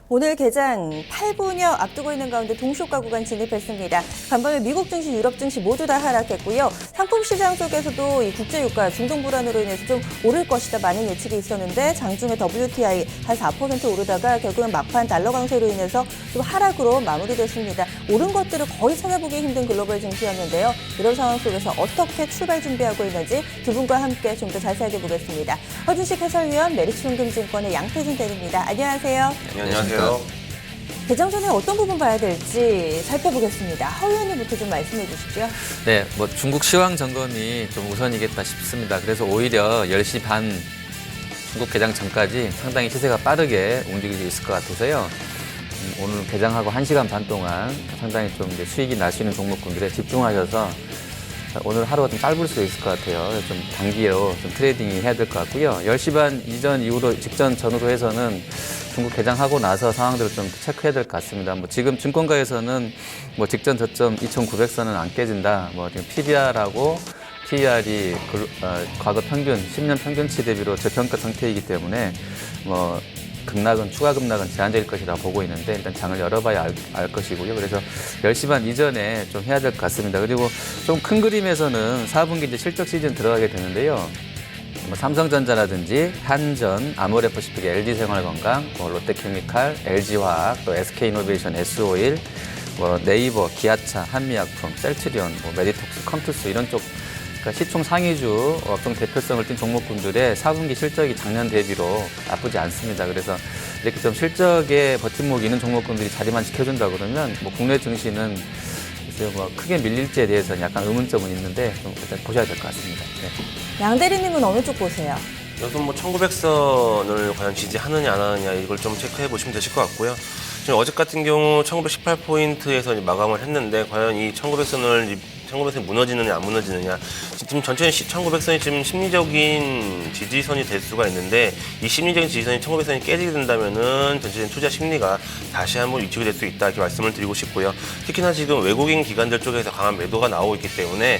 오늘 개장 8분여 앞두고 있는 가운데 동시효과 구간 진입했습니다. 간밤에 미국 증시, 유럽 증시 모두 다 하락했고요. 상품 시장 속에서도 이 국제유가 중동 불안으로 인해서 좀 오를 것이다 많은 예측이 있었는데 장중에 WTI 한 4% 오르다가 결국은 막판 달러 강세로 인해서 좀 하락으로 마무리됐습니다. 오른 것들을 거의 찾아보기 힘든 글로벌 증시였는데요. 이런 상황 속에서 어떻게 출발 준비하고 있는지 두 분과 함께 좀 더 자세하게 보겠습니다. 허준식 해설위원, 메리츠증권의 양태진 대리입니다. 안녕하세요. 안녕하세요. 개장 전에 어떤 부분 봐야 될지 살펴보겠습니다. 허 의원님부터 좀 말씀해 주시죠. 네, 중국 시황 점검이 좀 우선이겠다 싶습니다. 그래서 오히려 10시 반 중국 개장 전까지 상당히 시세가 빠르게 움직일 수 있을 것 같아서요. 오늘 개장하고 1시간 반 동안 상당히 좀 이제 수익이 날 수 있는 종목군들에 집중하셔서 오늘 하루가 좀 짧을 수 있을 것 같아요. 좀 단기로 좀 트레이딩이 해야 될 것 같고요. 10시 반 이전 이후로 직전 전후로 해서는 중국 개장하고 나서 상황들을 좀 체크해야 될 것 같습니다. 지금 증권가에서는 직전 저점 2,900선은 안 깨진다. 지금 PBR하고 PER이 과거 평균, 10년 평균치 대비로 저평가 상태이기 때문에 추가 급락은 제한될 것이라 보고 있는데 일단 장을 열어봐야 알 것이고요. 그래서 10시 반 이전에 좀 해야 될 것 같습니다. 그리고 좀 큰 그림에서는 4분기 이제 실적 시즌 들어가게 되는데요. 삼성전자라든지 한전, 아모레퍼시픽, LG생활건강, 롯데케미칼, LG화학, 또 SK이노베이션, S오일, 네이버, 기아차, 한미약품, 셀트리온, 메디톡스, 컴투스 이런 쪽 그러니까 시총 상위주 업종 대표성을 띈 종목군들의 4분기 실적이 작년 대비로 나쁘지 않습니다. 그래서 이렇게 좀 실적에 버팀목이 있는 종목군들이 자리만 지켜준다 그러면 국내 증시는 크게 밀릴지에 대해서는 약간 의문점은 있는데 좀 일단 보셔야 될 것 같습니다. 네. 양 대리님은 어느 쪽 보세요? 우선 1900선을 과연 지지하느냐 안 하느냐 이걸 좀 체크해 보시면 되실 것 같고요. 지금 어제 같은 경우 1918포인트에서 마감을 했는데 과연 이 1900선이 무너지느냐 안 무너지느냐 지금 전체 1900선이 지금 심리적인 지지선이 될 수가 있는데 이 심리적인 지지선이 1900선이 깨지게 된다면은 전체적인 투자 심리가 다시 한번 위축이 될 수 있다 이렇게 말씀을 드리고 싶고요. 특히나 지금 외국인 기관들 쪽에서 강한 매도가 나오고 있기 때문에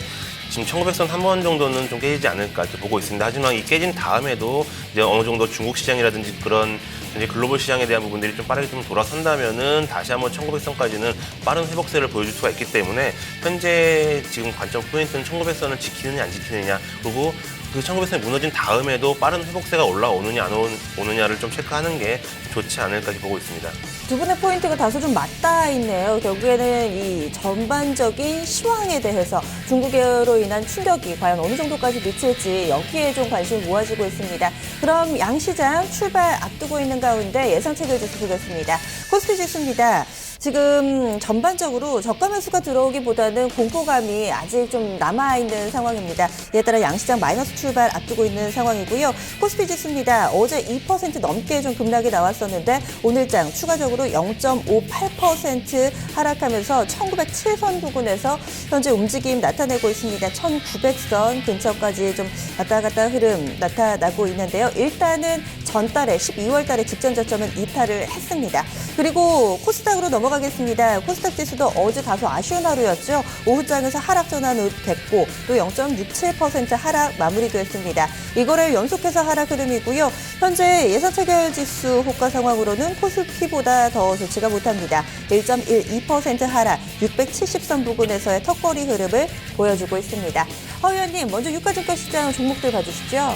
지금 1900선 한 번 정도는 좀 깨지지 않을까 이렇게 보고 있습니다. 하지만 이 깨진 다음에도 이제 어느 정도 중국 시장이라든지 그런 이제 글로벌 시장에 대한 부분들이 좀 빠르게 좀 돌아선다면은 다시 한번 1900선까지는 빠른 회복세를 보여줄 수가 있기 때문에 현재 지금 관점 포인트는 1900선을 지키느냐 안 지키느냐 그리고 그 1900선이 무너진 다음에도 빠른 회복세가 올라오느냐 안 오느냐를 좀 체크하는 게 좋지 않을까 이렇게 보고 있습니다. 두 분의 포인트가 다소 좀 맞닿아 있네요. 결국에는 이 전반적인 시황에 대해서 중국으로 인한 충격이 과연 어느 정도까지 미칠지 여기에 좀 관심이 모아지고 있습니다. 그럼 양시장 출발 앞두고 있는 가운데 예상 체결 지수 보겠습니다. 코스피 지수입니다. 지금 전반적으로 저가 매수가 들어오기보다는 공포감이 아직 좀 남아있는 상황입니다. 이에 따라 양시장 마이너스 출발 앞두고 있는 상황이고요. 코스피 지수입니다. 어제 2% 넘게 좀 급락이 나왔었는데 오늘장 추가적으로 0.58% 하락하면서 1907선 부근에서 현재 움직임 나타내고 있습니다. 1900선 근처까지 좀 왔다 갔다 흐름 나타나고 있는데요. 일단은 전달에 12월 달에 직전 저점은 이탈을 했습니다. 그리고 코스닥으로 넘어가겠습니다. 코스닥 지수도 어제 다소 아쉬운 하루였죠. 오후장에서 하락 전환됐고 또 0.67% 하락 마무리됐습니다. 이거를 연속해서 하락 흐름이고요. 현재 예상 체결 지수 호가 상황으로는 코스피보다 더 좋지가 못합니다. 1.12% 하락, 670선 부근에서의 턱걸이 흐름을 보여주고 있습니다. 허 의원님, 먼저 유가증권 시장 종목들 봐주시죠.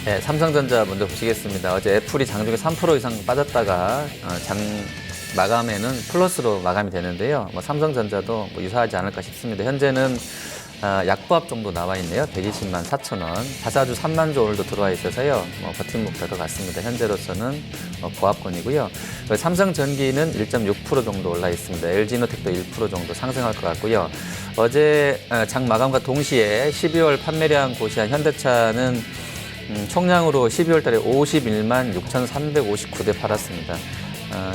네, 삼성전자 먼저 보시겠습니다. 어제 애플이 장중에 3% 이상 빠졌다가 장 마감에는 플러스로 마감이 되는데요. 삼성전자도 유사하지 않을까 싶습니다. 현재는 약보합 정도 나와 있네요. 120만 4천 원. 자사주 3만 조 오늘도 들어와 있어서요. 버팀목 될 것 같습니다. 현재로서는 보합권이고요. 삼성전기는 1.6% 정도 올라 있습니다. LG노텍도 1% 정도 상승할 것 같고요. 어제 장 마감과 동시에 12월 판매량 고시한 현대차는 총량으로 12월 달에 51만 6,359대 팔았습니다.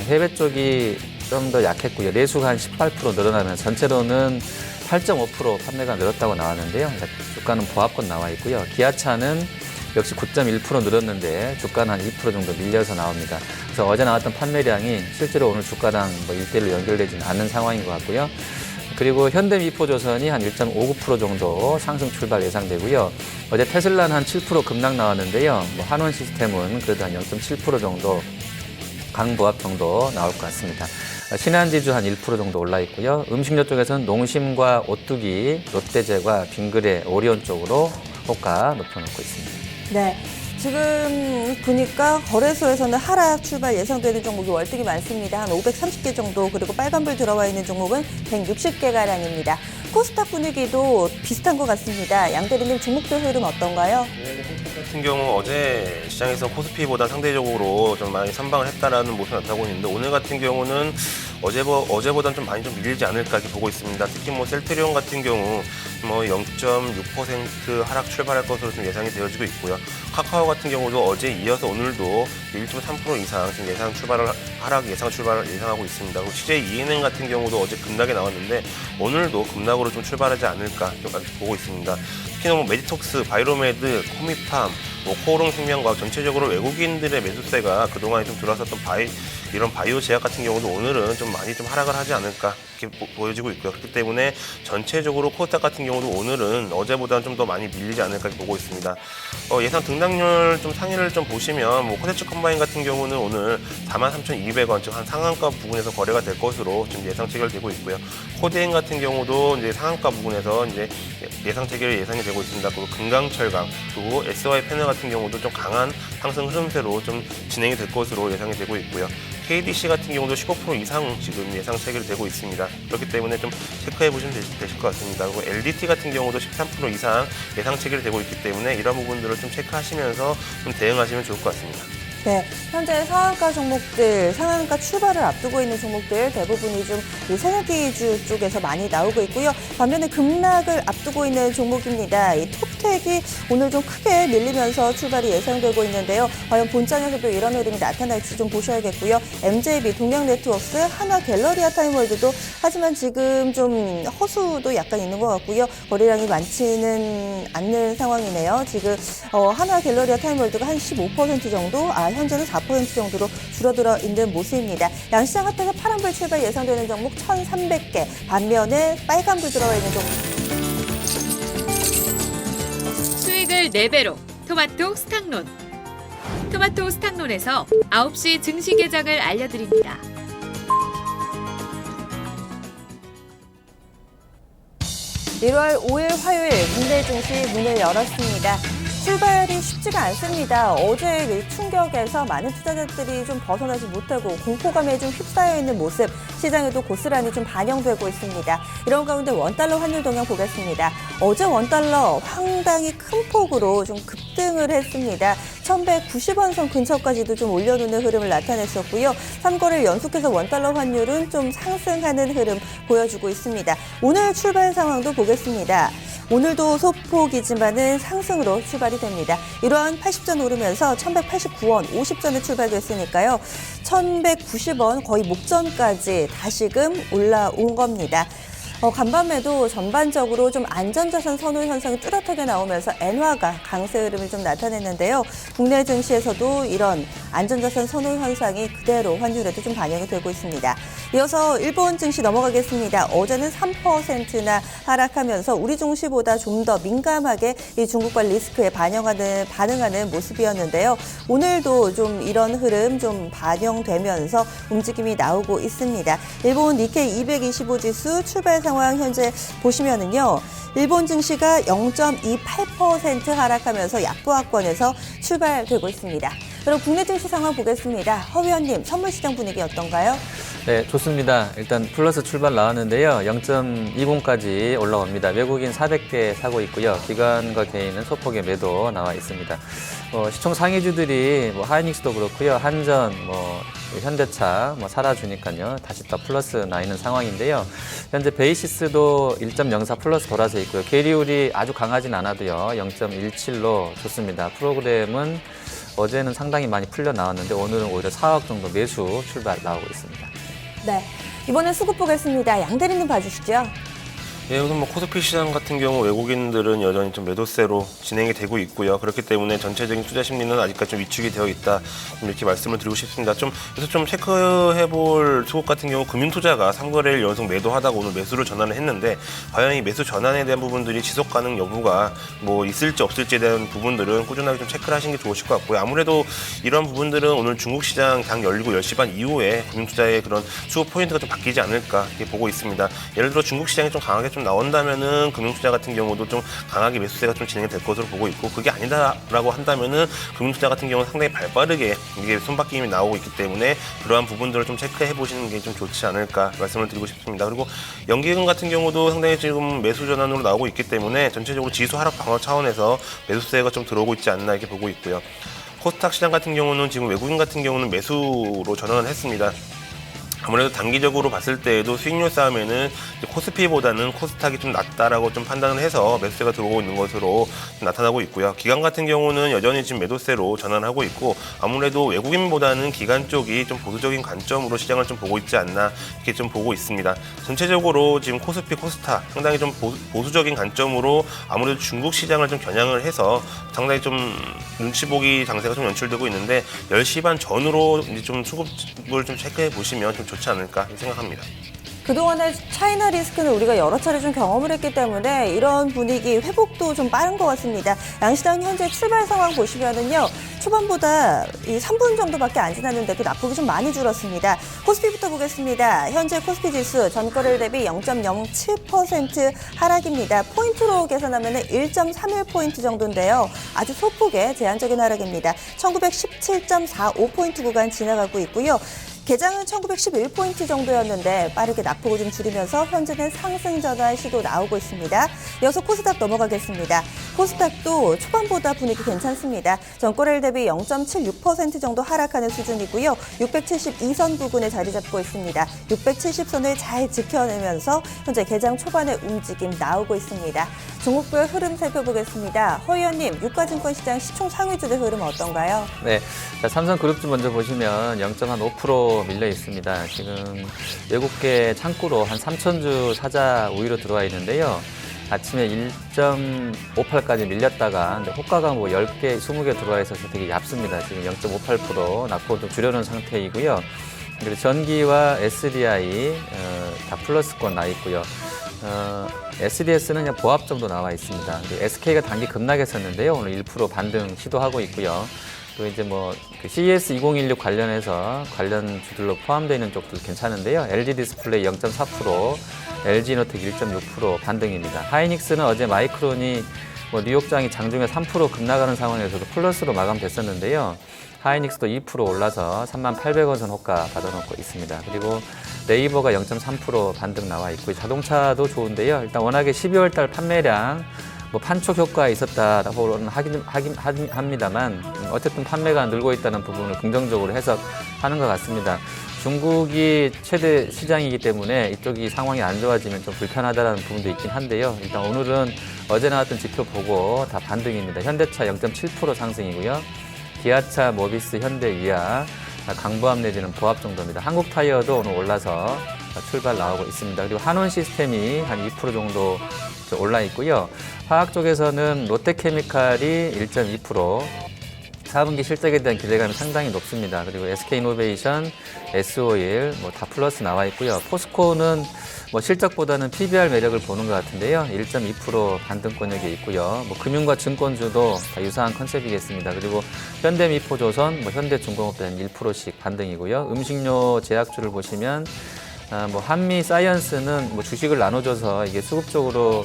해외 쪽이 좀 더 약했고요. 내수가 한 18% 늘어나면서 전체로는 8.5% 판매가 늘었다고 나왔는데요. 주가는 보합권 나와 있고요. 기아차는 역시 9.1% 늘었는데 주가는 한 2% 정도 밀려서 나옵니다. 그래서 어제 나왔던 판매량이 실제로 오늘 주가랑 1대1로 연결되지는 않는 상황인 것 같고요. 그리고 현대미포조선이 한 1.59% 정도 상승 출발 예상되고요. 어제 테슬라는 한 7% 급락 나왔는데요. 한원시스템은 그래도 한 0.7% 정도 강보합 정도 나올 것 같습니다. 신한지주 한 1% 정도 올라 있고요. 음식료 쪽에서는 농심과 오뚜기, 롯데제과, 빙그레, 오리온 쪽으로 호가 높여놓고 있습니다. 네. 지금 보니까 거래소에서는 하락 출발 예상되는 종목이 월등히 많습니다. 한 530개 정도, 그리고 빨간불 들어와 있는 종목은 160개가량입니다. 코스닥 분위기도 비슷한 것 같습니다. 양 대리님 종목별 흐름 어떤가요? 같은 경우 어제 시장에서 코스피보다 상대적으로 좀 많이 선방을 했다라는 모습이 나타나고 있는데, 오늘 같은 경우는 어제보다는 좀 많이 좀 밀리지 않을까 이렇게 보고 있습니다. 특히 뭐 셀트리온 같은 경우 뭐 0.6% 하락 출발할 것으로 좀 예상이 되어지고 있고요. 카카오 같은 경우도 어제 이어서 오늘도 1.3% 이상 지금 하락 예상 출발을 예상하고 있습니다. 그리고 CJ ENM 같은 경우도 어제 급락이 나왔는데 오늘도 급락으로 좀 출발하지 않을까 이렇게 보고 있습니다. 특히나 뭐 메디톡스, 바이로메드, 코미팜, 뭐 코오롱생명과학 전체적으로 외국인들의 매수세가 그동안에 좀 들어왔었던 이런 바이오 제약 같은 경우도 오늘은 좀 많이 좀 하락을 하지 않을까 이렇게 보여지고 있고요. 그렇기 때문에 전체적으로 코스닥 같은 경우도 오늘은 어제보다는 좀 더 많이 밀리지 않을까 보고 있습니다. 예상 등락률 좀 상위를 좀 보시면 뭐 코데츠 컴바인 같은 경우는 오늘 43,200원, 즉 한 상한가 부분에서 거래가 될 것으로 지금 예상 체결되고 있고요. 코데인 같은 경우도 이제 상한가 부분에서 이제 예상 체결이 예상이 되고 있습니다. 그리고 금강철강, 그리고 SY 패널 같은 경우도 좀 강한 상승 흐름세로 좀 진행이 될 것으로 예상이 되고 있고요. KDC 같은 경우도 15% 이상 지금 예상 체결되고 있습니다. 그렇기 때문에 좀 체크해 보시면 되실 것 같습니다. 그리고 LDT 같은 경우도 13% 이상 예상 체결되고 있기 때문에 이런 부분들을 좀 체크하시면서 좀 대응하시면 좋을 것 같습니다. 네, 현재 상한가 종목들, 상한가 출발을 앞두고 있는 종목들 대부분이 좀 새내기주 쪽에서 많이 나오고 있고요. 반면에 급락을 앞두고 있는 종목입니다. 이 톱텍이 오늘 좀 크게 밀리면서 출발이 예상되고 있는데요. 과연 본장에서도 이런 흐름이 나타날지 좀 보셔야겠고요. MJB, 동양네트워크스, 한화갤러리아 타임월드도 하지만 지금 좀 허수도 약간 있는 것 같고요. 거래량이 많지는 않는 상황이네요. 지금 한화갤러리아 타임월드가 한 15% 정도, 현재는 4% 정도로 줄어들어 있는 모습입니다. 양시장 합해서 파란불 출발 예상되는 종목 1,300개, 반면에 빨간불 들어와 있는 종목. 수익을 4배로 토마토 스탁론. 토마토 스탁론에서 9시 증시 개장을 알려드립니다. (1월 5일) 화요일 국내 증시 문을 열었습니다. 출발이 쉽지가 않습니다. 어제의 충격에서 많은 투자자들이 좀 벗어나지 못하고 공포감에 좀 휩싸여 있는 모습, 시장에도 고스란히 좀 반영되고 있습니다. 이런 가운데 원달러 환율 동향 보겠습니다. 어제 원달러 상당히 큰 폭으로 좀 급등을 했습니다. 1,190원 선 근처까지도 좀 올려놓는 흐름을 나타냈었고요. 3거래일 연속해서 원달러 환율은 좀 상승하는 흐름 보여주고 있습니다. 오늘 출발 상황도 보겠습니다. 오늘도 소폭이지만은 상승으로 출발이 됩니다. 1원 80전 오르면서 1,189원 50전에 출발됐으니까요. 1,190원 거의 목전까지 다시금 올라온 겁니다. 간밤에도 전반적으로 좀 안전자산 선호 현상이 뚜렷하게 나오면서 엔화가 강세 흐름을 좀 나타냈는데요. 국내 증시에서도 이런 안전자산 선호 현상이 그대로 환율에도 좀 반영이 되고 있습니다. 이어서 일본 증시 넘어가겠습니다. 어제는 3%나 하락하면서 우리 증시보다 좀 더 민감하게 이 중국발 리스크에 반응하는 모습이었는데요. 오늘도 좀 이런 흐름 좀 반영되면서 움직임이 나오고 있습니다. 일본 니케이 225 지수 출발 상황 현재 보시면은요. 일본 증시가 0.28% 하락하면서 약보합권에서 출발되고 있습니다. 그럼 국내 증시 상황 보겠습니다. 허 위원님, 선물 시장 분위기 어떤가요? 네, 좋습니다. 일단 플러스 출발 나왔는데요. 0.20까지 올라옵니다. 외국인 400개 사고 있고요. 기관과 개인은 소폭의 매도 나와 있습니다. 시총 상위주들이 하이닉스도 그렇고요. 한전, 현대차 사라주니까요. 다시 또 플러스 나 있는 상황인데요. 현재 베이시스도 1.04 플러스 돌아서 있고요. 계리율이 아주 강하진 않아도요. 0.17로 좋습니다. 프로그램은 어제는 상당히 많이 풀려 나왔는데 오늘은 오히려 4억 정도 매수 출발 나오고 있습니다. 네, 이번엔 수급 보겠습니다. 양 대리님 봐주시죠. 예, 우선 뭐 코스피 시장 같은 경우 외국인들은 여전히 좀 매도세로 진행이 되고 있고요. 그렇기 때문에 전체적인 투자 심리는 아직까지 좀 위축이 되어 있다. 좀 이렇게 말씀을 드리고 싶습니다. 그래서 좀 체크해볼 수급 같은 경우 금융투자가 3거래일 연속 매도하다가 오늘 매수를 전환을 했는데 과연 이 매수 전환에 대한 부분들이 지속 가능 여부가 뭐 있을지 없을지에 대한 부분들은 꾸준하게 좀 체크를 하시는 게 좋으실 것 같고요. 아무래도 이런 부분들은 오늘 중국 시장 당 열리고 10시 반 이후에 금융투자의 그런 수급 포인트가 좀 바뀌지 않을까 이렇게 보고 있습니다. 예를 들어 중국 시장이 좀 강하게 좀 나온다면은 금융투자 같은 경우도 좀 강하게 매수세가 좀 진행이 될 것으로 보고 있고, 그게 아니다라고 한다면은 금융투자 같은 경우는 상당히 발빠르게 이게 손바뀜이 나오고 있기 때문에 그러한 부분들을 좀 체크해 보시는 게 좀 좋지 않을까 말씀을 드리고 싶습니다. 그리고 연기금 같은 경우도 상당히 지금 매수 전환으로 나오고 있기 때문에 전체적으로 지수 하락 방어 차원에서 매수세가 좀 들어오고 있지 않나 이렇게 보고 있고요. 코스닥 시장 같은 경우는 지금 외국인 같은 경우는 매수로 전환을 했습니다. 아무래도 단기적으로 봤을 때에도 수익률 싸움에는 코스피보다는 코스닥이 좀 낫다라고 좀 판단을 해서 매수세가 들어오고 있는 것으로 나타나고 있고요. 기관 같은 경우는 여전히 지금 매도세로 전환하고 있고, 아무래도 외국인보다는 기관 쪽이 좀 보수적인 관점으로 시장을 좀 보고 있지 않나 이렇게 좀 보고 있습니다. 전체적으로 지금 코스피, 코스닥 상당히 좀 보수적인 관점으로 아무래도 중국 시장을 좀 겨냥을 해서 상당히 좀 눈치 보기 장세가 좀 연출되고 있는데 10시 반 전후로 이제 좀 수급을 좀 체크해 보시면 좀 좋지 않을까 생각합니다. 그동안의 차이나 리스크는 우리가 여러 차례 좀 경험을 했기 때문에 이런 분위기 회복도 좀 빠른 것 같습니다. 양시장 현재 출발 상황 보시면은요, 초반보다 이 3분 정도밖에 안 지났는데도 낙폭이 좀 많이 줄었습니다. 코스피부터 보겠습니다. 현재 코스피 지수 전거래일 대비 0.07% 하락입니다. 포인트로 계산하면 1.31포인트 정도인데요. 아주 소폭의 제한적인 하락입니다. 1917.45포인트 구간 지나가고 있고요. 개장은 1911포인트 정도였는데 빠르게 낙폭을 좀 줄이면서 현재는 상승 전환 시도 나오고 있습니다. 이어서 코스닥 넘어가겠습니다. 코스닥도 초반보다 분위기 괜찮습니다. 전거래일 대비 0.76% 정도 하락하는 수준이고요. 672선 부근에 자리 잡고 있습니다. 670선을 잘 지켜내면서 현재 개장 초반의 움직임 나오고 있습니다. 종목별 흐름 살펴보겠습니다. 허 의원님, 유가증권 시장 시총 상위주의 흐름 어떤가요? 네, 자, 삼성그룹주 먼저 보시면 0.5% 밀려 있습니다. 지금 외국계 창구로 한 3,000주 사자 우위로 들어와 있는데요. 아침에 1.58까지 밀렸다가 근데 호가가 뭐 10개, 20개 들어와 있어서 되게 얇습니다. 지금 0.58% 낙폭을 좀 줄여놓은 상태이고요. 그리고 전기와 SDI 다 플러스권 나 있고요. SDS는 그냥 보합 정도 나와 있습니다. SK가 단기 급락했었는데요. 오늘 1% 반등 시도하고 있고요. 또 이제 뭐 CES 2016 관련해서 관련 주들로 포함되어 있는 쪽도 괜찮은데요. LG 디스플레이 0.4%, LG 이노텍 1.6% 반등입니다. 하이닉스는 어제 마이크론이 뭐 뉴욕장이 장중에 3% 급락하는 상황에서도 플러스로 마감됐었는데요. 하이닉스도 2% 올라서 38,000원 선 호가 받아놓고 있습니다. 그리고 네이버가 0.3% 반등 나와 있고, 자동차도 좋은데요. 일단 워낙에 12월 달 판매량 뭐 판촉 효과가 있었다라고는 하긴 합니다만 어쨌든 판매가 늘고 있다는 부분을 긍정적으로 해석하는 것 같습니다. 중국이 최대 시장이기 때문에 이쪽이 상황이 안 좋아지면 좀 불편하다는 부분도 있긴 한데요. 일단 오늘은 어제 나왔던 지표 보고 다 반등입니다. 현대차 0.7% 상승이고요. 기아차, 모비스, 현대, 위아, 강보합 내지는 보합 정도입니다. 한국타이어도 오늘 올라서 출발 나오고 있습니다. 그리고 한원 시스템이 한 2% 정도 올라 있고요. 화학 쪽에서는 롯데케미칼이 1.2%, 4분기 실적에 대한 기대감이 상당히 높습니다. 그리고 SK이노베이션, S오일 뭐 다 플러스 나와 있고요. 포스코는 뭐 실적보다는 PBR 매력을 보는 것 같은데요. 1.2% 반등권역에 있고요. 뭐 금융과 증권주도 다 유사한 컨셉이겠습니다. 그리고 현대미포조선, 뭐 현대중공업도 한 1%씩 반등이고요. 음식료 제약주를 보시면 뭐 한미 사이언스는 뭐 주식을 나눠줘서 이게 수급적으로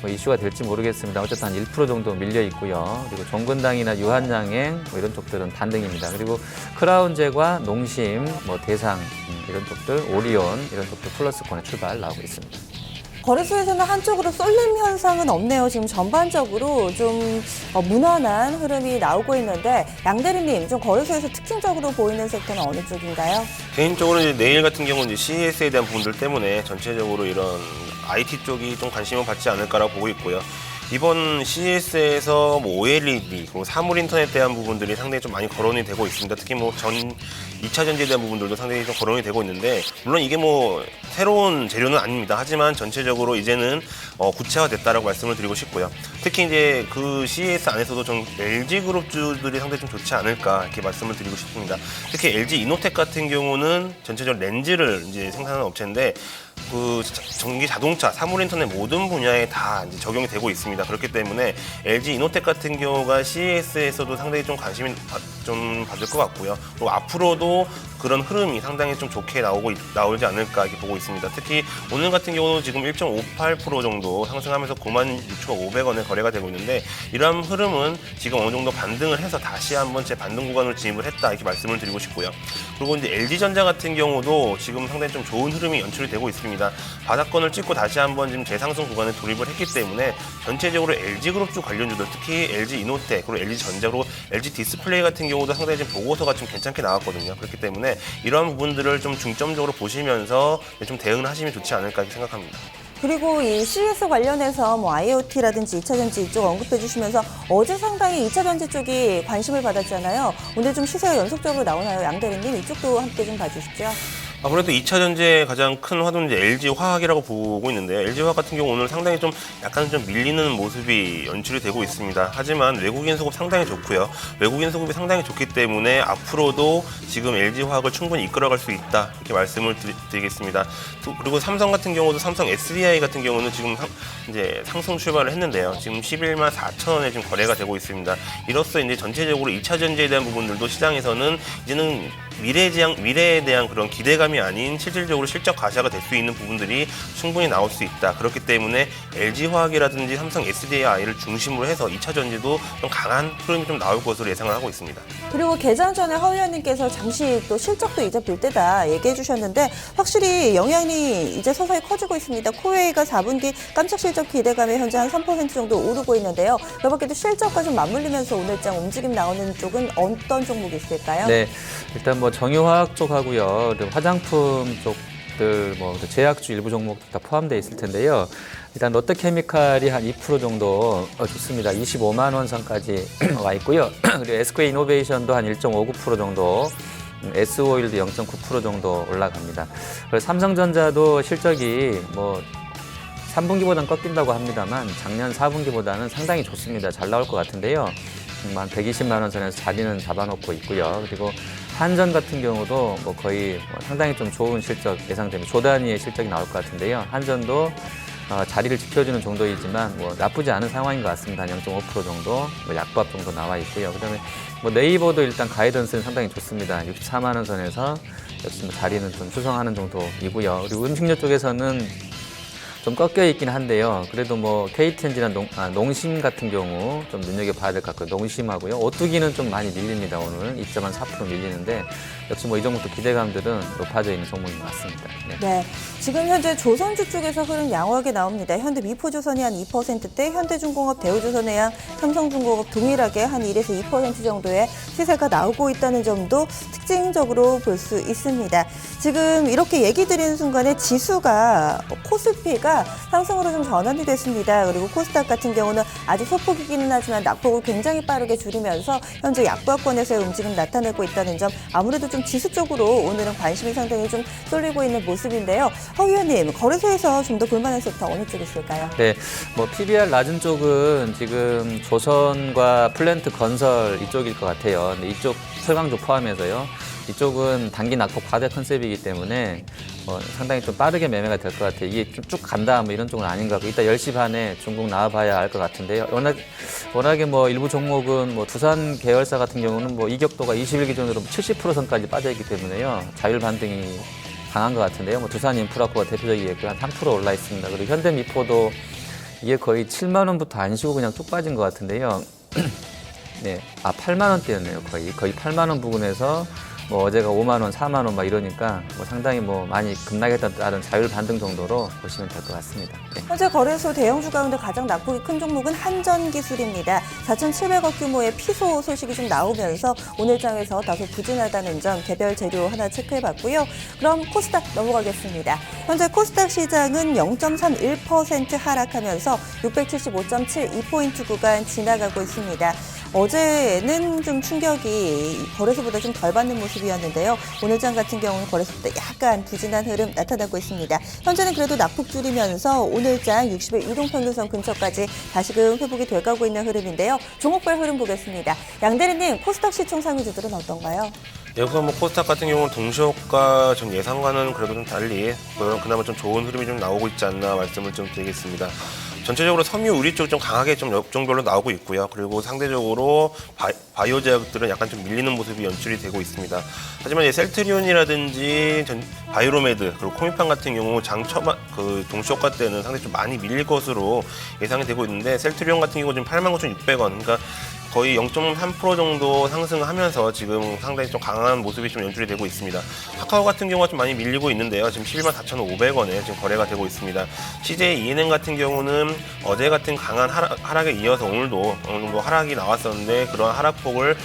뭐 이슈가 될지 모르겠습니다. 어쨌든 한 1% 정도 밀려 있고요. 그리고 종근당이나 유한양행 뭐 이런 쪽들은 반등입니다. 그리고 크라운제과, 농심, 뭐 대상 이런 쪽들, 오리온 이런 쪽들 플러스권에 출발 나오고 있습니다. 거래소에서는 한쪽으로 쏠림 현상은 없네요. 지금 전반적으로 좀 무난한 흐름이 나오고 있는데, 양대리님, 좀 거래소에서 특징적으로 보이는 섹터는 어느 쪽인가요? 개인적으로 이제 내일 같은 경우는 이제 CES에 대한 부분들 때문에 전체적으로 이런 IT 쪽이 좀 관심을 받지 않을까라고 보고 있고요. 이번 CES에서 뭐 OLED, 그리고 사물 인터넷에 대한 부분들이 상당히 좀 많이 거론이 되고 있습니다. 특히 뭐 2차 전지에 대한 부분들도 상당히 좀 거론이 되고 있는데, 물론 이게 뭐 새로운 재료는 아닙니다. 하지만 전체적으로 이제는 구체화됐다라고 말씀을 드리고 싶고요. 특히 이제 그 CES 안에서도 좀 LG 그룹주들이 상당히 좀 좋지 않을까 이렇게 말씀을 드리고 싶습니다. 특히 LG 이노텍 같은 경우는 전체적으로 렌즈를 이제 생산하는 업체인데, 그 전기 자동차, 사물 인터넷 모든 분야에 다 이제 적용이 되고 있습니다. 그렇기 때문에 LG 이노텍 같은 경우가 CES에서도 상당히 좀 관심이 좀 받을 것 같고요. 그리고 앞으로도 그런 흐름이 상당히 좀 좋게 나오지 않을까 이렇게 보고 있습니다. 특히 오늘 같은 경우는 지금 1.58% 정도 상승하면서 96,500원에 거래가 되고 있는데, 이러한 흐름은 지금 어느 정도 반등을 해서 다시 한번 제 반등 구간으로 진입을 했다 이렇게 말씀을 드리고 싶고요. 그리고 이제 LG전자 같은 경우도 지금 상당히 좀 좋은 흐름이 연출이 되고 있습니다. 바닥권을 찍고 다시 한번 지금 재상승 구간에 돌입을 했기 때문에 전체적으로 LG그룹주 관련주들, 특히 LG 이노텍 그리고 LG전자, LG 디스플레이 같은 경우도 상당히 지금 보고서가 좀 괜찮게 나왔거든요. 그렇기 때문에 이러한 부분들을 좀 중점적으로 보시면서 좀 대응을 하시면 좋지 않을까 이렇게 생각합니다. 그리고 이 CES 관련해서 뭐 IoT라든지 2차 전지 이쪽 언급해 주시면서 어제 상당히 2차 전지 쪽이 관심을 받았잖아요. 오늘 좀 시세가 연속적으로 나오나요? 양 대리님 이쪽도 함께 좀 봐주시죠. 아무래도 2차 전지의 가장 큰 화두는 이제 LG화학이라고 보고 있는데요. LG화학 같은 경우 오늘 상당히 좀 약간 좀 밀리는 모습이 연출이 되고 있습니다. 하지만 외국인 수급 상당히 좋고요. 외국인 수급이 상당히 좋기 때문에 앞으로도 지금 LG화학을 충분히 이끌어갈 수 있다 이렇게 말씀을 드리겠습니다. 그리고 삼성 같은 경우도 삼성 SDI 같은 경우는 지금 이제 상승 출발을 했는데요. 지금 11만 4천 원에 지금 거래가 되고 있습니다. 이로써 이제 전체적으로 2차 전지에 대한 부분들도 시장에서는 이제는 미래에 대한 그런 기대감이 아닌 실질적으로 실적 가시화가 될 수 있는 부분들이 충분히 나올 수 있다. 그렇기 때문에 LG화학이라든지 삼성 SDI를 중심으로 해서 2차 전지도 좀 강한 흐름이 좀 나올 것으로 예상을 하고 있습니다. 그리고 개장 전에 허 의원님께서 잠시 또 실적도 이제 볼 때다 얘기해 주셨는데 확실히 영향이 이제 서서히 커지고 있습니다. 코웨이가 4분기 깜짝 실적 기대감에 현재 한 3% 정도 오르고 있는데요. 그 밖에도 실적과 좀 맞물리면서 오늘장 움직임 나오는 쪽은 어떤 종목이 있을까요? 네, 일단 뭐 정유화학 쪽하고요, 그리고 화장품 쪽들, 뭐 제약주 일부 종목도 다 포함되어 있을 텐데요. 일단 롯데케미칼이 한 2% 정도 좋습니다. 25만 원 선까지 와 있고요. 그리고 SK 이노베이션도 한 1.59% 정도, S오일도 0.9% 정도 올라갑니다. 그리고 삼성전자도 실적이 뭐 3분기보다는 꺾인다고 합니다만 작년 4분기보다는 상당히 좋습니다. 잘 나올 것 같은데요. 한 120만 원 선에서 자리는 잡아놓고 있고요. 그리고 한전 같은 경우도 뭐 거의 상당히 좀 좋은 실적 예상됩니다. 조 단위의 실적이 나올 것 같은데요. 한전도 자리를 지켜주는 정도이지만 뭐 나쁘지 않은 상황인 것 같습니다. 한 0.5% 정도, 뭐 약밥 정도 나와 있고요. 그다음에 뭐 네이버도 일단 가이던스는 상당히 좋습니다. 64만 원 선에서 역시 뭐 자리는 좀 수성하는 정도이고요. 그리고 음식료 쪽에서는 좀 꺾여 있긴 한데요. 그래도 뭐 KTNG나 농심 같은 경우 좀 눈여겨봐야 될 것 같고요. 농심하고요. 오뚜기는 좀 많이 밀립니다. 오늘 2.4% 밀리는데 역시 뭐 이 종목도 기대감들은 높아져 있는 종목인 것 같습니다. 네. 네, 지금 현재 조선주 쪽에서 흐름 양호하게 나옵니다. 현대 미포조선이 한 2%대, 현대중공업, 대우조선해양, 삼성중공업 동일하게 한 1에서 2% 정도의 시세가 나오고 있다는 점도 특징적으로 볼 수 있습니다. 지금 이렇게 얘기 드리는 순간에 지수가 코스피가 상승으로 좀 전환이 됐습니다. 그리고 코스닥 같은 경우는 아주 소폭이기는 하지만 낙폭을 굉장히 빠르게 줄이면서 현재 약보합권에서의 움직임 나타내고 있다는 점, 아무래도 좀 지수 쪽으로 오늘은 관심이 상당히 좀 쏠리고 있는 모습인데요. 허 의원님, 거래소에서 좀 더 볼만한 섹터 어느 쪽이 있을까요? 네, 뭐 PBR 낮은 쪽은 지금 조선과 플랜트 건설 이쪽일 것 같아요. 근데 이쪽 설강조 포함해서요. 이쪽은 단기 낙폭 과대 컨셉이기 때문에 상당히 좀 빠르게 매매가 될 것 같아요. 이게 좀 쭉 간다 뭐 이런 쪽은 아닌 것 같고, 이따 10시 반에 중국 나와봐야 알 것 같은데요. 워낙에 뭐 일부 종목은 뭐 두산 계열사 같은 경우는 뭐 이격도가 20일 기준으로 70% 선까지 빠져있기 때문에요. 자율 반등이 강한 것 같은데요. 뭐 두산 인프라코가 대표적이겠고 한 3% 올라 있습니다. 그리고 현대미포도 이게 거의 7만 원부터 안 쉬고 그냥 쭉 빠진 것 같은데요. 네, 8만 원대였네요. 거의 8만 원 부근에서 뭐 어제가 5만 원, 4만 원 막 이러니까 뭐 상당히 뭐 많이 급락했다는 자율 반등 정도로 보시면 될 것 같습니다. 네. 현재 거래소 대형주 가운데 가장 낙폭이 큰 종목은 한전기술입니다. 4,700억 규모의 피소 소식이 좀 나오면서 오늘 장에서 다소 부진하다는 점 개별 재료 하나 체크해봤고요. 그럼 코스닥 넘어가겠습니다. 현재 코스닥 시장은 0.31% 하락하면서 675.72포인트 구간 지나가고 있습니다. 어제는 좀 충격이 거래소보다 좀 덜 받는 모습이었는데요. 오늘 장 같은 경우는 거래소보다 약간 부진한 흐름 나타나고 있습니다. 현재는 그래도 낙폭 줄이면서 오늘 장 60의 이동평균선 근처까지 다시금 회복이 돼가고 있는 흐름인데요. 종목별 흐름 보겠습니다. 양대리님, 코스닥 시총 상위주들은 어떤가요? 여기서 뭐 코스닥 같은 경우는 동시효과 전 예상과는 그래도 좀 달리 그나마 좀 좋은 흐름이 좀 나오고 있지 않나 말씀을 좀 드리겠습니다. 전체적으로 섬유 우리 쪽이 좀 강하게 좀 업종별로 나오고 있고요. 그리고 상대적으로 바이오 제약들은 약간 좀 밀리는 모습이 연출이 되고 있습니다. 하지만 이제 셀트리온이라든지 바이로메드 그리고 코미판 같은 경우 장 초반 그 동시효과 때는 상당히 좀 많이 밀릴 것으로 예상이 되고 있는데 셀트리온 같은 경우 지금 89,600원 그러니까 거의 0.3% 정도 상승하면서 지금 상당히 좀 강한 모습이 좀 연출이 되고 있습니다. 카카오 같은 경우가 좀 많이 밀리고 있는데요. 지금 114,500원에 지금 거래가 되고 있습니다. CJ ENM 같은 경우는 어제 같은 강한 하락에 이어서 오늘도 어느 정도 하락이 나왔었는데 그런 하락폭을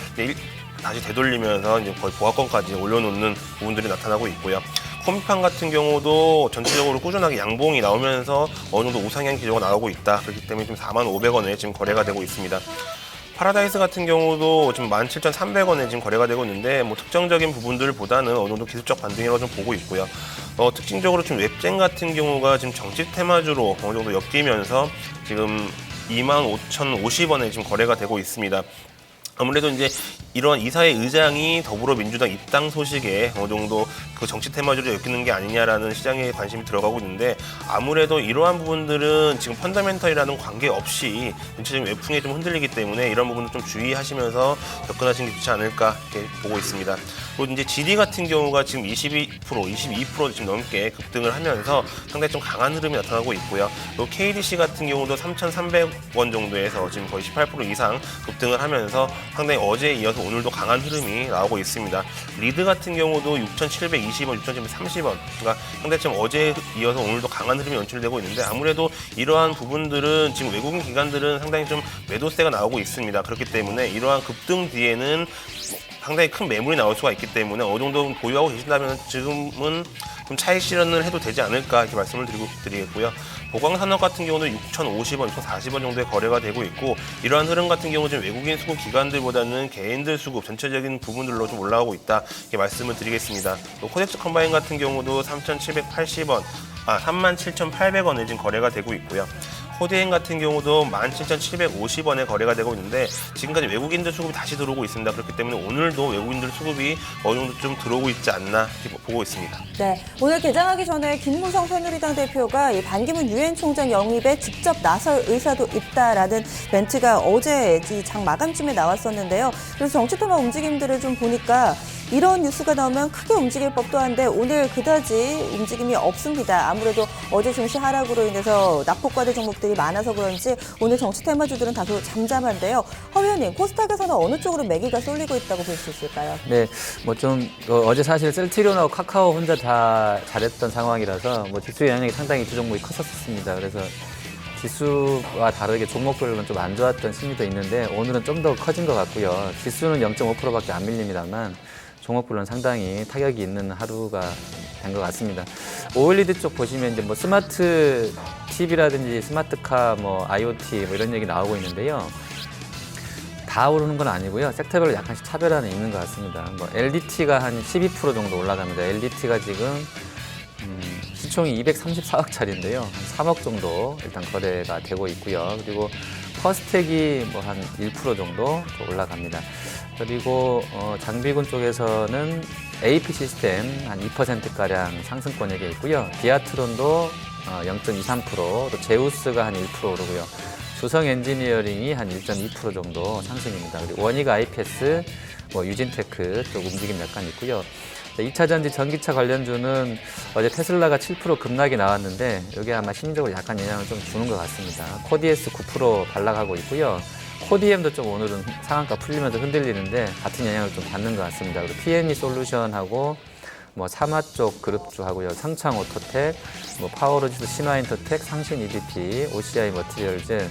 다시 되돌리면서 이제 거의 보합권까지 올려놓는 부분들이 나타나고 있고요. 코미판 같은 경우도 전체적으로 꾸준하게 양봉이 나오면서 어느 정도 우상향 기조가 나오고 있다. 그렇기 때문에 지금 45,500원에 지금 거래가 되고 있습니다. 파라다이스 같은 경우도 지금 17,300원에 지금 거래가 되고 있는데 뭐 특정적인 부분들보다는 어느 정도 기술적 반등이라고 좀 보고 있고요. 특징적으로 지금 웹젠 같은 경우가 지금 정책 테마주로 어느 정도 엮이면서 지금 25,050원에 지금 거래가 되고 있습니다. 아무래도 이제 이러한 이사회 의장이 더불어민주당 입당 소식에 어느 정도 그 정치 테마주로 엮이는 게 아니냐라는 시장에 관심이 들어가고 있는데 아무래도 이러한 부분들은 지금 펀더멘털이라는 관계없이 전체적인 외풍에 좀 흔들리기 때문에 이런 부분도 좀 주의하시면서 접근하시는 게 좋지 않을까 이렇게 보고 있습니다. 그리고 이제 GD 같은 경우가 지금 22% 지금 넘게 급등을 하면서 상당히 좀 강한 흐름이 나타나고 있고요. 그리고 KDC 같은 경우도 3,300원 정도에서 지금 거의 18% 이상 급등을 하면서 상당히 어제에 이어서 오늘도 강한 흐름이 나오고 있습니다. 리드 같은 경우도 6,720원, 6,730원. 그러니까 상당히 좀 어제에 이어서 오늘도 강한 흐름이 연출되고 있는데 아무래도 이러한 부분들은 지금 외국인 기관들은 상당히 좀 매도세가 나오고 있습니다. 그렇기 때문에 이러한 급등 뒤에는 상당히 큰 매물이 나올 수가 있기 때문에 어느 정도 보유하고 계신다면 지금은 좀 차익 실현을 해도 되지 않을까 이렇게 말씀을 드리겠고요. 보광산업 같은 경우는 6,050원, 6,040원 정도의 거래가 되고 있고 이러한 흐름 같은 경우 지금 외국인 수급 기관들보다는 개인들 수급 전체적인 부분들로 좀 올라오고 있다 이렇게 말씀을 드리겠습니다. 또 코덱스 컴바인 같은 경우도 37,800원에 지금 거래가 되고 있고요. 코디엔 같은 경우도 17,750원에 거래가 되고 있는데 지금까지 외국인들 수급이 다시 들어오고 있습니다. 그렇기 때문에 오늘도 외국인들 수급이 어느 정도 좀 들어오고 있지 않나 이렇게 보고 있습니다. 네, 오늘 개장하기 전에 김무성 새누리당 대표가 이 반기문 유엔 총장 영입에 직접 나설 의사도 있다라는 멘트가 어제 이 장 마감쯤에 나왔었는데요. 그래서 정치 테마 움직임들을 좀 보니까 이런 뉴스가 나오면 크게 움직일 법도 한데 오늘 그다지 움직임이 없습니다. 아무래도 어제 증시 하락으로 인해서 낙폭과대 종목들이 많아서 그런지 오늘 정치 테마주들은 다소 잠잠한데요. 허 의원님, 코스닥에서는 어느 쪽으로 매기가 쏠리고 있다고 볼 수 있을까요? 네, 뭐 좀 어제 사실 셀트리온하고 카카오 혼자 다 잘했던 상황이라서 뭐 지수 영향이 상당히 두 종목이 컸었습니다. 그래서 지수와 다르게 종목별로는 좀 안 좋았던 심리도 있는데 오늘은 좀 더 커진 것 같고요. 지수는 0.5%밖에 안 밀립니다만 종목별로는 상당히 타격이 있는 하루가 된 것 같습니다. 오일리드 쪽 보시면 이제 뭐 스마트 TV라든지 스마트카, 뭐 IoT 뭐 이런 얘기 나오고 있는데요. 다 오르는 건 아니고요. 섹터별로 약간씩 차별화는 있는 것 같습니다. 뭐 LDT가 한 12% 정도 올라갑니다. LDT가 지금 시총이 234억짜리인데요. 3억 정도 일단 거래가 되고 있고요. 그리고 퍼스텍이 뭐 한 1% 정도 올라갑니다. 그리고 장비군 쪽에서는 AP 시스템 한 2%가량 상승권역에 있고요. 비아트론도 0.23%, 또 제우스가 한 1% 오르고요. 주성 엔지니어링이 한 1.2% 정도 상승입니다. 그리고 원익 IPS, 뭐 유진테크 쪽 움직임 약간 있고요. 2차 전지 전기차 관련주는 어제 테슬라가 7% 급락이 나왔는데 여기 아마 심리적으로 약간 영향을 좀 주는 것 같습니다. 코디에스 9% 반락하고 있고요. 코디엠도 좀 오늘은 상한가 풀리면서 흔들리는데 같은 영향을 좀 받는 것 같습니다. 그리고 PNE 솔루션하고 뭐 사마 쪽 그룹주 하고요. 상창 오토텍, 뭐 파워로지스 신화인터텍, 상신 EDP, OCI 머티리얼즈,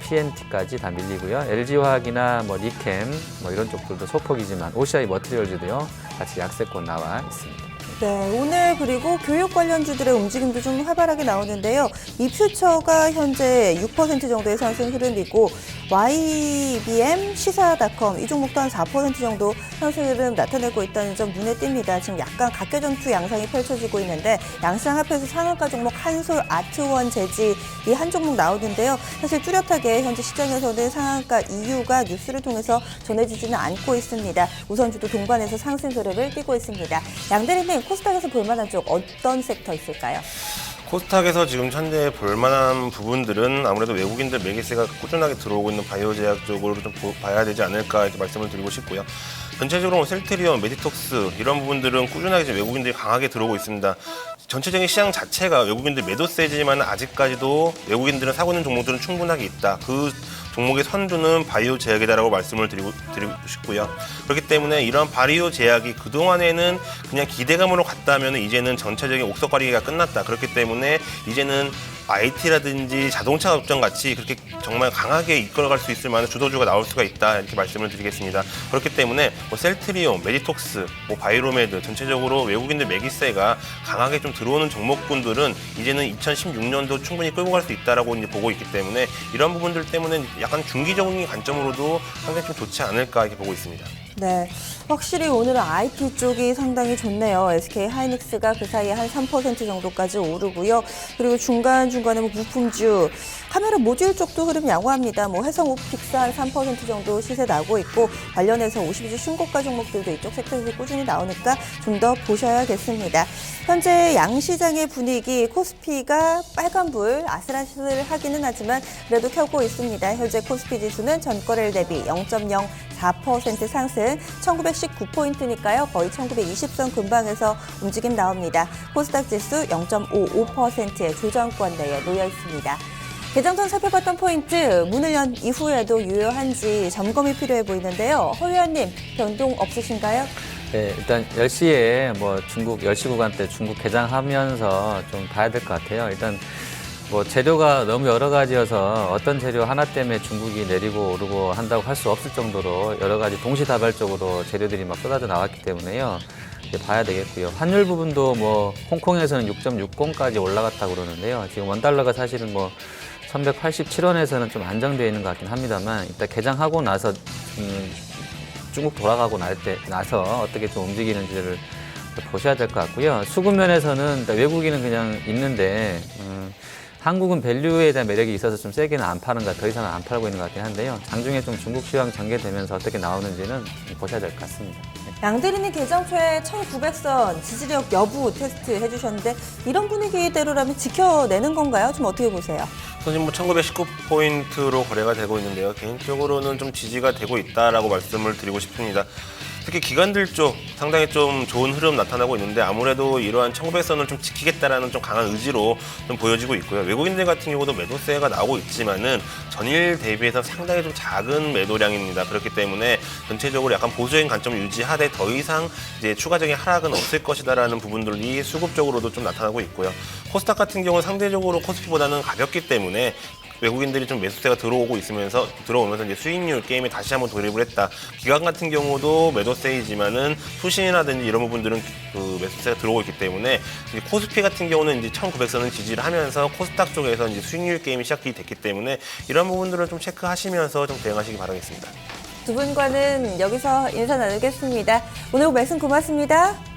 PNT까지 다 밀리고요. LG화학이나 뭐 리캠 뭐 이런 쪽들도 소폭이지만 OCI 머티리얼즈도요. 같이 약세권 나와 있습니다. 네, 오늘 그리고 교육 관련주들의 움직임도 좀 활발하게 나오는데요. 이 퓨처가 현재 6% 정도의 상승 흐름이고 YBM, 시사닷컴 이 종목도 한 4% 정도 상승 흐름 나타내고 있다는 점 눈에 띕니다. 지금 약간 각계전투 양상이 펼쳐지고 있는데 양상 앞에서 상한가 종목 한솔, 아트원, 제지 이 한 종목 나오는데요. 사실 뚜렷하게 현재 시장에서는 상한가 이유가 뉴스를 통해서 전해지지는 않고 있습니다. 우선주도 동반해서 상승 흐름을 띠고 있습니다. 양대리님, 코스닥에서 볼만한 쪽 어떤 섹터 있을까요? 코스닥에서 지금 현재 볼만한 부분들은 아무래도 외국인들 매기세가 꾸준하게 들어오고 있는 바이오 제약 쪽으로 좀 봐야 되지 않을까 이렇게 말씀을 드리고 싶고요. 전체적으로 셀트리온, 메디톡스 이런 부분들은 꾸준하게 지금 외국인들이 강하게 들어오고 있습니다. 전체적인 시장 자체가 외국인들 매도 세지만 아직까지도 외국인들은 사고 있는 종목들은 충분하게 있다. 그 종목의 선두는 바이오 제약이다라고 말씀을 드리고 싶고요. 그렇기 때문에 이런 바이오 제약이 그동안에는 그냥 기대감으로 갔다면 이제는 전체적인 옥석가리기가 끝났다. 그렇기 때문에 이제는 IT라든지 자동차 업종 같이 그렇게 정말 강하게 이끌어갈 수 있을 만한 주도주가 나올 수가 있다 이렇게 말씀을 드리겠습니다. 그렇기 때문에 뭐 셀트리온, 메디톡스, 뭐 바이로메드 전체적으로 외국인들 매기세가 강하게 좀 들어오는 종목군들은 이제는 2016년도 충분히 끌고 갈 수 있다라고 이제 보고 있기 때문에 이런 부분들 때문에 약간 중기적인 관점으로도 상당히 좀 좋지 않을까 이렇게 보고 있습니다. 네, 확실히 오늘은 IT 쪽이 상당히 좋네요. SK 하이닉스가 그 사이에 한 3% 정도까지 오르고요. 그리고 중간중간에 뭐 부품주, 카메라 모듈 쪽도 흐름 양호합니다. 뭐 해성옵틱스 한 3% 정도 시세 나고 있고 관련해서 52주 신고가 종목들도 이쪽 섹터에서 꾸준히 나오니까 좀 더 보셔야겠습니다. 현재 양시장의 분위기, 코스피가 빨간불 아슬아슬하기는 하지만 그래도 켜고 있습니다. 현재 코스피 지수는 전거래일 대비 0.04% 상승, 1919포인트니까요. 거의 1920선 근방에서 움직임 나옵니다. 코스닥 지수 0.55%의 조정권 내에 놓여 있습니다. 개장 전 살펴봤던 포인트, 문을 연 이후에도 유효한지 점검이 필요해 보이는데요. 허 의원님, 변동 없으신가요? 네, 일단 10시에 뭐 중국 10시 구간대 중국 개장하면서 좀 봐야 될 것 같아요. 일단 뭐 재료가 너무 여러 가지여서 어떤 재료 하나 때문에 중국이 내리고 오르고 한다고 할 수 없을 정도로 여러 가지 동시다발적으로 재료들이 막 쏟아져 나왔기 때문에요. 이제 봐야 되겠고요. 환율 부분도 뭐 홍콩에서는 6.60까지 올라갔다고 그러는데요. 지금 원달러가 사실은 뭐 1187원에서는 좀 안정되어 있는 것 같긴 합니다만 이따 개장하고 나서 중국 돌아가고 나서 어떻게 좀 움직이는지를 보셔야 될 것 같고요. 수급 면에서는 외국인은 그냥 있는데 한국은 밸류에 대한 매력이 있어서 좀 세게는 안 파는 더 이상은 안 팔고 있는 것 같긴 한데요. 장중에 좀 중국 시황 전개되면서 어떻게 나오는지는 보셔야 될 것 같습니다. 양대리님 개장 초에 1900선 지지력 여부 테스트 해주셨는데 이런 분위기대로라면 지켜내는 건가요? 좀 어떻게 보세요? 지금 뭐 1919포인트로 거래가 되고 있는데요. 개인적으로는 좀 지지가 되고 있다라고 말씀을 드리고 싶습니다. 특히 기관들 쪽 상당히 좀 좋은 흐름 나타나고 있는데 아무래도 이러한 1900선을 좀 지키겠다라는 좀 강한 의지로 좀 보여지고 있고요. 외국인들 같은 경우도 매도세가 나오고 있지만은 전일 대비해서 상당히 좀 작은 매도량입니다. 그렇기 때문에 전체적으로 약간 보수적인 관점을 유지하되 더 이상 이제 추가적인 하락은 없을 것이다라는 부분들이 수급적으로도 좀 나타나고 있고요. 코스닥 같은 경우는 상대적으로 코스피보다는 가볍기 때문에 외국인들이 좀 매수세가 들어오면서 이제 수익률 게임에 다시 한번 돌입을 했다. 기관 같은 경우도 매도세이지만은 수신이라든지 이런 부분들은 그 매수세가 들어오고 있기 때문에 이제 코스피 같은 경우는 이제 1900선을 지지를 하면서 코스닥 쪽에서 이제 수익률 게임이 시작이 됐기 때문에 이런 부분들을 좀 체크하시면서 좀 대응하시기 바라겠습니다. 두 분과는 여기서 인사 나누겠습니다. 오늘 말씀 고맙습니다.